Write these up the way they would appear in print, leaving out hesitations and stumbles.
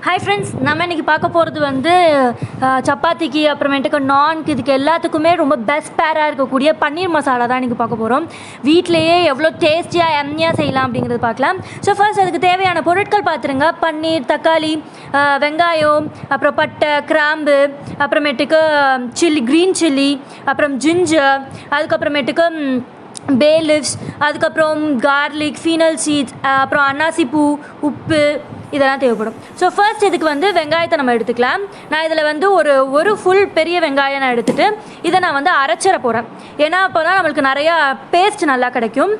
Hi friends, நம்ம இன்றைக்கி பார்க்க போகிறது வந்து சப்பாத்திக்கு அப்புறமேட்டுக்கு நான்க்கு இதுக்கு எல்லாத்துக்குமே ரொம்ப பெஸ்ட் பேராக இருக்கக்கூடிய பன்னீர் மசாலா தான் இன்றைக்கி பார்க்க போகிறோம். வீட்டிலையே எவ்வளோ டேஸ்டியாக எம்மியாக செய்யலாம் அப்படிங்கிறது பார்க்கலாம். ஸோ ஃபர்ஸ்ட் அதுக்கு தேவையான பொருட்கள் பார்த்துருங்க. பன்னீர், தக்காளி, வெங்காயம், அப்புறம் பட்டை, கிராம்பு, அப்புறமேட்டுக்கு சில்லி, க்ரீன் சில்லி, அப்புறம் ஜிஞ்சர், அதுக்கப்புறமேட்டுக்கு பே லிவ்ஸ், அதுக்கப்புறம் கார்லிக், ஃபீனல் சீட்ஸ், அப்புறம் அன்னாசி பூ, உப்பு, இதெல்லாம் தேவைப்படும். ஸோ ஃபர்ஸ்ட் இதுக்கு வந்து வெங்காயத்தை நம்ம எடுத்துக்கலாம். நான் இதில் வந்து ஒரு ஃபுல் பெரிய வெங்காயம் நான் எடுத்துகிட்டு இதை நான் வந்து அரைச்சிட போகிறேன். ஏன்னா அப்போ தான் நம்மளுக்கு நிறையா பேஸ்ட் நல்லா கிடைக்கும்.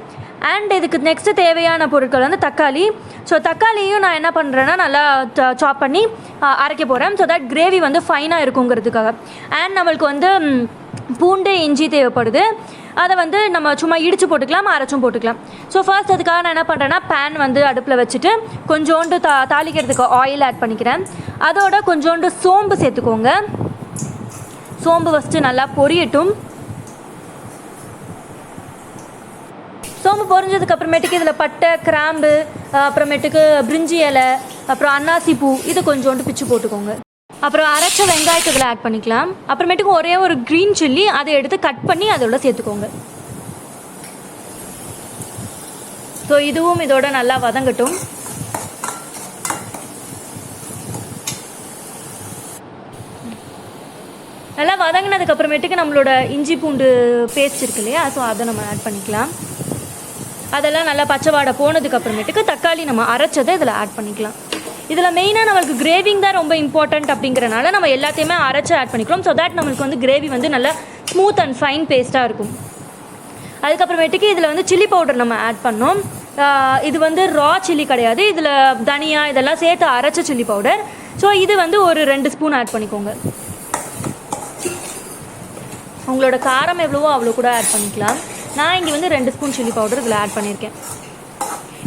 அண்ட் இதுக்கு நெக்ஸ்ட்டு தேவையான பொருட்கள் வந்து தக்காளி. ஸோ தக்காளியும் நான் என்ன பண்ணுறேன்னா நல்லா சாப் பண்ணி அரைக்க போகிறேன். ஸோ தட் கிரேவி வந்து ஃபைனாக இருக்குங்கிறதுக்காக. அண்ட் நம்மளுக்கு வந்து பூண்டு, இஞ்சி தேவைப்படுது. அதை வந்து நம்ம சும்மா இடித்து போட்டுக்கலாம், அரைச்சும் போட்டுக்கலாம். ஸோ ஃபர்ஸ்ட் அதுக்காக நான் என்ன பண்ணுறேன்னா பேன் வந்து அடுப்பில் வச்சுட்டு கொஞ்சோண்டு தாளிக்கிறதுக்கு ஆயில் ஆட் பண்ணிக்கிறேன். அதோட கொஞ்சோண்டு சோம்பு சேர்த்துக்கோங்க. சோம்பு ஃபஸ்ட்டு நல்லா பொரியட்டும். சோம்பு பொரிஞ்சதுக்கு அப்புறமேட்டுக்கு இதில் பட்டை, கிராம்பு, அப்புறமேட்டுக்கு பிரிஞ்சி இலை, அப்புறம் அன்னாசி பூ, இது கொஞ்சோண்டு பிச்சு போட்டுக்கோங்க. அப்புறம் அரைச்ச வெங்காயத்தை இதில் ஆட் பண்ணிக்கலாம். அப்புறமேட்டுக்கு ஒரே ஒரு க்ரீன் சில்லி அதை எடுத்து கட் பண்ணி அதோட சேர்த்துக்கோங்க. ஸோ இதுவும் இதோட நல்லா வதங்கட்டும். நல்லா வதங்கினதுக்கு அப்புறமேட்டுக்கு நம்மளோட இஞ்சி பூண்டு பேஸ்ட் இருக்கு இல்லையா, ஸோ அதை நம்ம ஆட் பண்ணிக்கலாம். அதெல்லாம் நல்லா பச்சை வாடை போனதுக்கு அப்புறமேட்டுக்கு தக்காளி நம்ம அரைச்சதை இதில் ஆட் பண்ணிக்கலாம். இதில் மெயினாக நம்மளுக்கு கிரேவிங் தான் ரொம்ப இம்பார்ட்டண்ட் அப்படிங்கிறனால நம்ம எல்லாத்தையுமே அரைச்சி ஆட் பண்ணிக்கிறோம். ஸோ தட் நம்மளுக்கு வந்து கிரேவி வந்து நல்லா ஸ்மூத் அண்ட் ஃபைன் பேஸ்ட்டாக இருக்கும். அதுக்கப்புறமேட்டுக்கு இதில் வந்து சில்லி பவுடர் நம்ம ஆட் பண்ணோம். இது வந்து ரா சில்லி கிடையாது, இதில் தனியா இதெல்லாம் சேர்த்து அரைச்ச சில்லி பவுடர். ஸோ இது வந்து ஒரு 2 ஸ்பூன் ஆட் பண்ணிக்கோங்க. உங்களோட காரம் எவ்வளவோ அவ்வளோ கூட ஆட் பண்ணிக்கலாம். நான் இங்கே வந்து 2 ஸ்பூன் சில்லி பவுடர் இதில் ஆட் பண்ணியிருக்கேன்.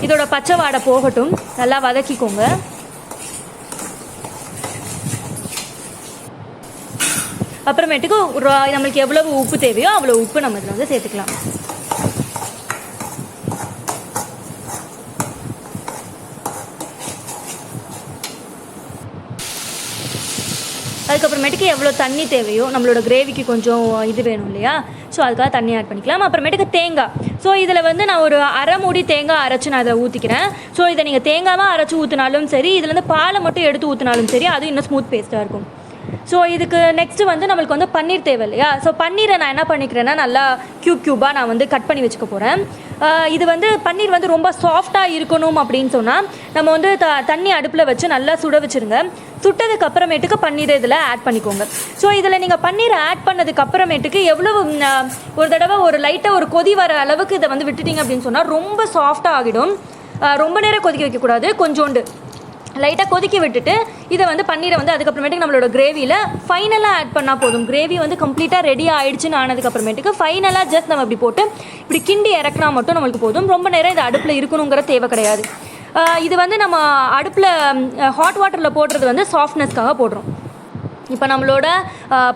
இதோட பச்சை வாடை போகட்டும், நல்லா வதக்கிக்கோங்க. அப்புறமேட்டுக்கு நம்மளுக்கு எவ்வளவு உப்பு தேவையோ அவ்வளோ உப்பு நம்ம இதில் வந்து சேர்த்துக்கலாம். அதுக்கப்புறமேட்டுக்கு எவ்வளோ தண்ணி தேவையோ, நம்மளோட கிரேவிக்கு கொஞ்சம் இது வேணும் இல்லையா, ஸோ அதுக்காக தண்ணி ஆட் பண்ணிக்கலாம். அப்புறமேட்டுக்கு தேங்காய். ஸோ இதில் வந்து நான் ஒரு அரை மூடி தேங்காய் அரைச்சி நான் அதை ஊற்றிக்கிறேன். ஸோ இதை நீங்கள் தேங்காவாக அரைச்சி ஊற்றினாலும் சரி, இதுலேருந்து பாலை மட்டும் எடுத்து ஊற்றினாலும் சரி, அது இன்னும் ஸ்மூத் பேஸ்ட்டாக இருக்கும். ஸோ இதுக்கு நெக்ஸ்ட்டு வந்து நம்மளுக்கு வந்து பன்னீர் தேவை இல்லையா. ஸோ பன்னீரை நான் என்ன பண்ணிக்கிறேன்னா நல்லா க்யூபாக நான் வந்து கட் பண்ணி வச்சுக்க போகிறேன். இது வந்து பன்னீர் வந்து ரொம்ப சாஃப்டாக இருக்கணும் அப்படின்னு சொன்னால் நம்ம வந்து தண்ணி அடுப்பில் வச்சு நல்லா சுட வச்சுருங்க. சுட்டதுக்கு அப்புறமேட்டுக்கு பன்னீரை இதில் ஆட் பண்ணிக்கோங்க. ஸோ இதில் நீங்கள் பன்னீரை ஆட் பண்ணதுக்கு அப்புறமேட்டுக்கு எவ்வளவு ஒரு தடவை ஒரு லைட்டாக ஒரு கொதி வர அளவுக்கு இதை வந்து விட்டுட்டிங்க அப்படின்னு சொன்னால் ரொம்ப சாஃப்டாக ஆகிடும். ரொம்ப நேரம் கொதிக்க வைக்கக்கூடாது, கொஞ்சோண்டு லைட்டாக கொதிக்க விட்டுட்டு இதை வந்து பன்னீரை வந்து அதுக்கப்புறமேட்டுக்கு நம்மளோட கிரேவியில் ஃபைனலாக ஆட் பண்ணால் போதும். கிரேவி வந்து கம்ப்ளீட்டாக ரெடி ஆகிடுச்சுன்னு ஆனதுக்கப்புறமேட்டுக்கு ஃபைனலாக ஜஸ்ட் நம்ம இப்படி போட்டு இப்படி கிண்டி இறக்குனா மட்டும் நம்மளுக்கு போதும். ரொம்ப நேரம் இது அடுப்பில் இருக்கணுங்கிற தேவை கிடையாது. இது வந்து நம்ம அடுப்பில் ஹாட் வாட்டரில் போடுறது வந்து சாஃப்ட்னஸ்க்காக போடுறோம். இப்போ நம்மளோட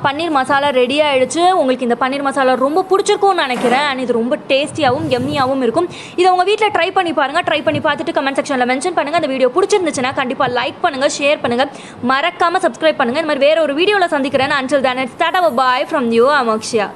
பன்னீர் மசாலா ரெடி ஆகிடுச்சு. உங்களுக்கு இந்த பன்னீர் மசாலா ரொம்ப பிடிச்சிருக்கும்னு நினைக்கிறேன். அண்ட் இது ரொம்ப டேஸ்டியாகவும் எம்மியாகவும் இருக்கும். இதை உங்கள் வீட்டில் ட்ரை பண்ணி பாருங்கள். ட்ரை பண்ணி பார்த்துட்டு கமெண்ட் செக்ஷனில் மென்ஷன் பண்ணுங்கள். அந்த வீடியோ பிடிச்சிருந்துச்சுன்னா கண்டிப்பாக லைக் பண்ணுங்கள், ஷேர் பண்ணுங்கள், மறக்காமல் சப்ஸ்கிரைப் பண்ணுங்கள். இந்த மாதிரி வேறு ஒரு வீடியோவில் சந்திக்கிறேன். Until then it's tata bye from you, I am Akshaya.